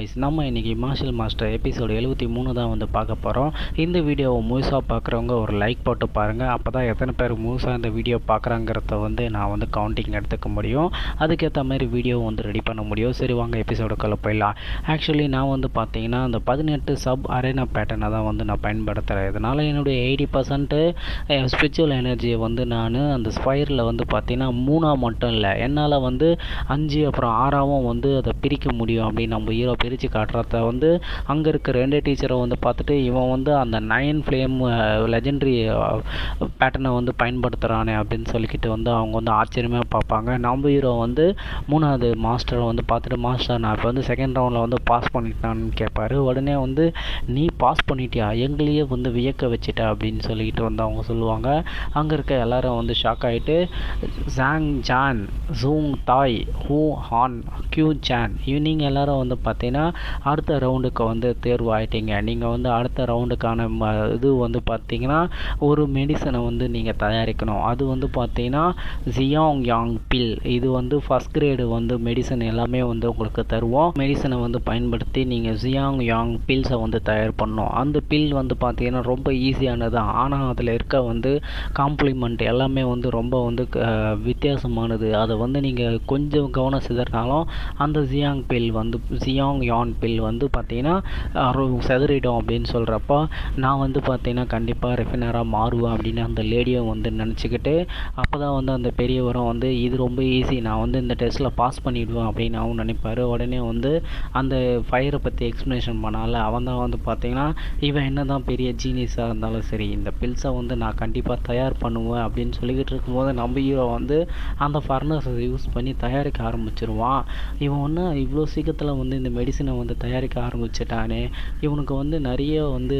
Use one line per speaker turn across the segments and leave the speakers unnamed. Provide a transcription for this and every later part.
Guys, நம்ம இன்றைக்கி marshal master episode 73 தான் வந்து பார்க்க போகிறோம். இந்த வீடியோவை முழுசாக பார்க்குறவங்க ஒரு லைக் போட்டு பாருங்கள். அப்போ தான் எத்தனை பேர் முழுசாக இந்த வீடியோ பார்க்குறாங்கிறத வந்து நான் வந்து கவுண்டிங் எடுத்துக்க முடியும். அதுக்கேற்ற மாதிரி வீடியோ வந்து ரெடி பண்ண முடியும். சரி வாங்க எபிசோடுக்குள்ளே போயிடலாம். ஆக்சுவலி நான் வந்து பார்த்தீங்கன்னா அந்த 18 சப் அரேனா பேட்டர்னை தான் வந்து நான் பயன்படுத்துகிறேன். இதனால் என்னுடைய 80% ஸ்பிரிச்சுவல் எனர்ஜியை வந்து நான் அந்த ஸ்பயரில் வந்து பார்த்தீங்கன்னா 3 மட்டும் இல்லை, என்னால் வந்து 5 அப்புறம் 6 வந்து அதை பிரிக்க முடியும் அப்படின்னு நம்ம ஹீரோ பிரித்து காட்டுறத வந்து அங்கே இருக்க 2 டீச்சரை வந்து பார்த்துட்டு இவன் வந்து அந்த 9 ஃப்ளேம் லெஜெண்டரி பேட்டர்னை வந்து பயன்படுத்துகிறானே அப்படின்னு சொல்லிக்கிட்டு வந்து அவங்க வந்து ஆச்சரியமாக பார்ப்பாங்க. நம்ம ஹீரோ வந்து 3வது மாஸ்டரை வந்து பார்த்துட்டு, மாஸ்டர் நான் இப்போ வந்து செகண்ட் ரவுண்டில் வந்து பாஸ் பண்ணிட்டான்னு கேட்பாரு. உடனே வந்து நீ பாஸ் பண்ணிட்டியா, எங்களையே வந்து வியக்க வச்சுட்ட அப்படின்னு சொல்லிக்கிட்டு வந்து அவங்க சொல்லுவாங்க. அங்கே இருக்க எல்லாரும் வந்து ஷாக் ஆகிட்டு ஜாங் ஜான் ஜூங் தாய் ஹூ ஹான் கியூ சான் நீங்கள் எல்லோரும் வந்து பார்த்தீங்கன்னா அடுத்த ரவுண்டுக்கு வந்து தேர்வு ஆகிட்டீங்க. நீங்கள் வந்து அடுத்த ரவுண்டுக்கான இது வந்து பார்த்தீங்கன்னா ஒரு மெடிசனை வந்து நீங்கள் தயாரிக்கணும். அது வந்து பார்த்தீங்கன்னா ஜியாங் யாங் பில். இது வந்து ஃபஸ்ட் கிரேடு வந்து மெடிசன் எல்லாமே வந்து உங்களுக்கு தருவோம். மெடிசனை வந்து பயன்படுத்தி நீங்கள் ஜியாங் யாங் பில்ஸை வந்து தயார் பண்ணணும். அந்த பில் வந்து பார்த்தீங்கன்னா ரொம்ப ஈஸியானது, ஆனால் அதில் இருக்க வந்து காம்ப்ளிமெண்ட் எல்லாமே வந்து ரொம்ப வந்து வித்தியாசமானது. அதை வந்து நீங்கள் கொஞ்சம் கவனம் சிதறினாலும் அந்த ஜியாங் யான் பில் வந்து பார்த்தீங்கன்னா செதறிடும் அப்படின்னு சொல்கிறப்போ நான் வந்து பார்த்தீங்கன்னா கண்டிப்பாக ரெஃபினராக மாறுவேன் அப்படின்னு அந்த லேடியை வந்து நினச்சிக்கிட்டு, அப்போ தான் வந்து அந்த பெரியவரும் வந்து இது ரொம்ப ஈஸி, நான் வந்து இந்த டெஸ்ட்டில் பாஸ் பண்ணிவிடுவேன் அப்படின்னு அவன் நினைப்பார். உடனே வந்து அந்த ஃபயரை பற்றி எக்ஸ்ப்ளனேஷன் பண்ணால அவன் தான் வந்து பார்த்தீங்கன்னா இவன் என்ன தான் பெரிய ஜீனியஸாக இருந்தாலும் சரி, இந்த பில்ஸை வந்து நான் கண்டிப்பாக தயார் பண்ணுவேன் அப்படின்னு சொல்லிக்கிட்டு இருக்கும்போது நம்ம ஹீரோ வந்து அந்த ஃபர்னஸை யூஸ் பண்ணி தயாரிக்க ஆரம்பிச்சிருவான். இவன் ஒன்று இவ்வளோ சீக்கிரத்தில் வந்து இந்த மெடிசனை வந்து தயாரிக்க ஆரம்பிச்சிட்டானே, இவனுக்கு வந்து நிறைய வந்து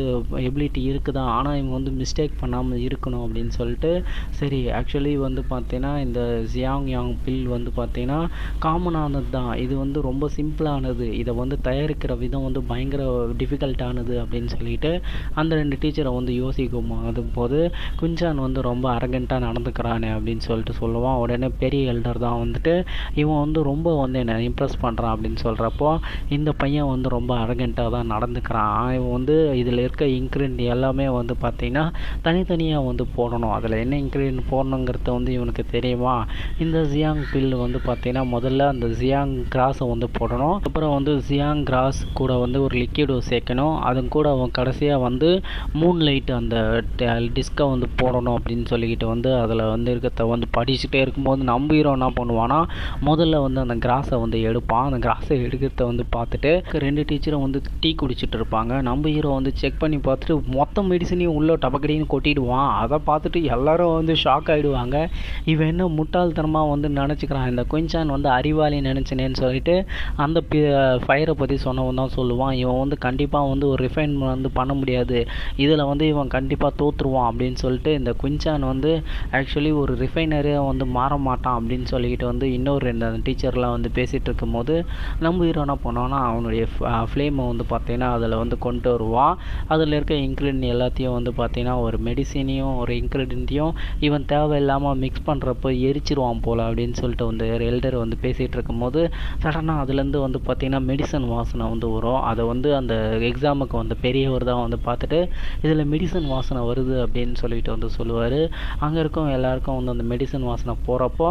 எபிலிட்டி இருக்குதான், ஆனால் இவன் வந்து மிஸ்டேக் பண்ணாமல் இருக்கணும் அப்படின்னு சொல்லிட்டு சரி ஆக்சுவலி வந்து பார்த்தீங்கன்னா இந்த ஜியாங் யாங் பில் வந்து பார்த்தீங்கன்னா காமனானது தான், இது வந்து ரொம்ப சிம்பிளானது, இதை வந்து தயாரிக்கிற விதம் வந்து பயங்கர டிஃபிகல்ட்டானது அப்படின்னு சொல்லிட்டு அந்த 2 டீச்சரை வந்து யோசிக்கும் போது குஞ்சான் வந்து ரொம்ப அரகண்ட்டாக நடந்துக்கிறானே அப்படின்னு சொல்லிட்டு சொல்லுவான். உடனே பெரிய எல்டர் தான் வந்துட்டு இவன் வந்து ரொம்ப வந்து என்னை இம்ப்ரெஸ் பண்ணுறான் அப்படின்னு சொல்கிறப்போ இந்த பையன் வந்து ரொம்ப அரகண்ட்டாக தான் நடந்துக்கிறான். இவன் வந்து இதில் இருக்க இன்க்ரீடியன்ட் எல்லாமே வந்து பார்த்திங்கன்னா தனித்தனியாக வந்து போடணும், அதில் என்ன இன்க்ரீடியன்ட் போடணுங்கிறத வந்து இவனுக்கு தெரியுமா. இந்த ஜியாங் பில் வந்து பார்த்திங்கன்னா முதல்ல அந்த ஜியாங் கிராஸை வந்து போடணும், அப்புறம் வந்து ஜியாங் கிராஸ் கூட வந்து ஒரு லிக்விடு சேர்க்கணும், அது கூட அவன் கடைசியாக வந்து மூன் லைட் அந்த டிஸ்கை வந்து போடணும் அப்படின்னு சொல்லிக்கிட்டு வந்து அதில் வந்து இருக்கிறத வந்து படிச்சுட்டே இருக்கும்போது நம்ம ஹீரோ என்ன பண்ணுவான்னா முதல்ல வந்து அந்த கிராஸை வந்து எடுப்பான். அந்த கிராஸை எடுக்கிறத வந்து பார்த்துட்டு 2 டீச்சரும் வந்து டீ குடிச்சிட்டு இருப்பாங்க. நம்ம ஹீரோ வந்து செக் பண்ணி பார்த்துட்டு மொத்த மெடிசனையும் உள்ளே டபக்கடின்னு கொட்டிடுவான். அதை பார்த்துட்டு எல்லாரும் வந்து ஷாக் ஆகிடுவாங்க. இவன் என்ன முட்டாள்தனமாக வந்து நினச்சிக்கிறான், இந்த குயின்சான் வந்து அறிவாளி நினச்சினேன்னு சொல்லிட்டு அந்த ஃபயரை பற்றி சொன்னவன் தான் சொல்லுவான், இவன் வந்து கண்டிப்பாக வந்து ஒரு ரிஃபைன் வந்து பண்ண முடியாது, இதில் வந்து இவன் கண்டிப்பாக தோற்றுருவான் அப்படின்னு சொல்லிட்டு இந்த குயின்சான் வந்து ஆக்சுவலி ஒரு ரிஃபைனரே வந்து மாற மாட்டான் அப்படின்னு சொல்லிக்கிட்டு வந்து இன்னொரு 2 டீச்சர்லாம் வந்து பேசிகிட்டு இருக்கும்போது நம்ம ஹீரோ என்ன பண்ணோன்னா அவனுடைய ஃப்ளேமை வந்து பார்த்தீங்கன்னா அதில் வந்து கொண்டு வருவான். அதில் இருக்க இன்க்ரீடியன்ட் எல்லாத்தையும் வந்து பார்த்தீங்கன்னா ஒரு மெடிசினையும் ஒரு இன்க்ரீடியன்ட்டையும் இவன் தேவையில்லாமல் மிக்ஸ் பண்ணுறப்போ எரிச்சிருவான் போல் அப்படின்னு சொல்லிட்டு வந்து எல்டர் வந்து பேசிகிட்டு இருக்கும்போது சடனாக அதுலேருந்து வந்து பார்த்திங்கன்னா மெடிசன் வாசனை வந்து வரும். அதை வந்து அந்த எக்ஸாமுக்கு வந்து பெரியவர் தான் வந்து பார்த்துட்டு இதில் மெடிசன் வாசனை வருது அப்படின்னு சொல்லிட்டு வந்து சொல்லுவார். அங்கே இருக்கும் எல்லாருக்கும் வந்து அந்த மெடிசன் வாசனை போகிறப்போ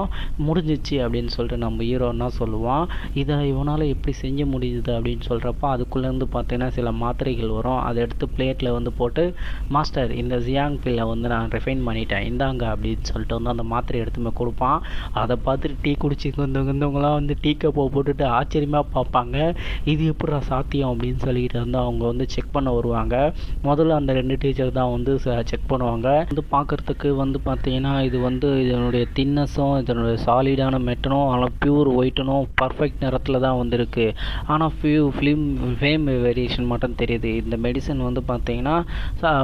முடிஞ்சிச்சு அப்படின்னு சொல்லிட்டு நம்ம ஹீரோன்னா சொல்லுவான். இதை இவனால் எப்படி செஞ்ச முடியுது அப்படின்னு சொல்கிறப்போ அதுக்குள்ளேருந்து பார்த்தீங்கன்னா சில மாத்திரைகள் வரும். அதை எடுத்து பிளேட்டில் வந்து போட்டு மாஸ்டர் இந்த ஜியாங் பில்லை வந்து நான் ரிஃபைன் பண்ணிட்டேன் இந்தாங்க அப்படின்னு சொல்லிட்டு வந்து அந்த மாத்திரை எடுத்துமே கொடுப்பான். அதை பார்த்துட்டு டீ குடிச்சு வந்தவங்களாம் வந்து டீ கப்பை போட்டுட்டு ஆச்சரியமாக பார்ப்பாங்க, இது எப்படா சாத்தியம் அப்படின்னு சொல்லிட்டு வந்து அவங்க வந்து செக் பண்ண வருவாங்க. முதல்ல அந்த 2 டீச்சர் தான் வந்து செக் பண்ணுவாங்க. வந்து பார்க்குறதுக்கு வந்து பார்த்தீங்கன்னா இது வந்து இதனுடைய தின்னஸும் இதனுடைய சாலிடான மெட்டனும் ஆனால் பியூர் ஒயிட்டனும் பர்ஃபெக்ட் நிறத்தில் தான் வந்திருக்கு, ஆனால் ஃப்ளேம் வேரியேஷன் மட்டும் தெரியுது. இந்த மெடிசன் வந்து பார்த்தீங்கன்னா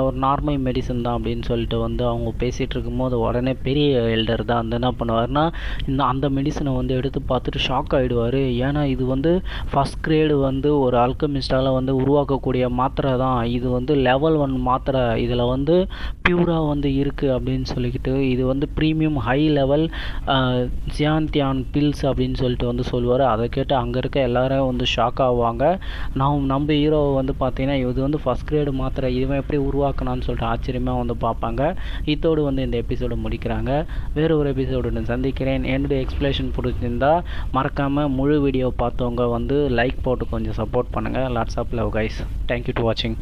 ஒரு நார்மல் மெடிசன் தான் அப்படின்னு சொல்லிட்டு வந்து அவங்க பேசிகிட்டு இருக்கும்போது உடனே பெரிய எல்டர் தான் வந்து என்ன பண்ணுவார்னா அந்த மெடிசனை வந்து எடுத்து பார்த்துட்டு ஷாக் ஆகிடுவார். ஏன்னா இது வந்து ஃபஸ்ட் கிரேடு வந்து ஒரு அல்கமிஸ்டால் வந்து உருவாக்கக்கூடிய மாத்திரை தான், இது வந்து லெவல் 1 மாத்திரை, இதில் வந்து பியூராக வந்து இருக்குது அப்படின்னு சொல்லிக்கிட்டு இது வந்து ப்ரீமியம் ஹை லெவல் ஜியான்தியான் பில்ஸ் அப்படின்னு சொல்லிட்டு வந்து சொல்லுவார். அதை கேட்டு அங்கே இருக்க எல்லாரும் வந்து ஷாக் ஷாக் ஆவாங்க. நம்ம ஹீரோவை வந்து பார்த்தீங்கன்னா இது வந்து ஃபஸ்ட் கிரேடு மாத்திரை இவன் எப்படி உருவாக்கினான்னு சொல்லிட்டு ஆச்சரியமாக வந்து பார்ப்பாங்க. இதோடு வந்து இந்த எபிசோடு முடிக்கிறாங்க. வேறு ஒரு எபிசோடு சந்திக்கிறேன். என்னுடைய எக்ஸ்பிளேஷன் பிடிச்சிருந்தா மறக்காமல் முழு வீடியோ பார்த்தவங்க வந்து லைக் போட்டு கொஞ்சம் சப்போர்ட் பண்ணுங்கள். Lots of love guys. Thank you to வாட்சிங்.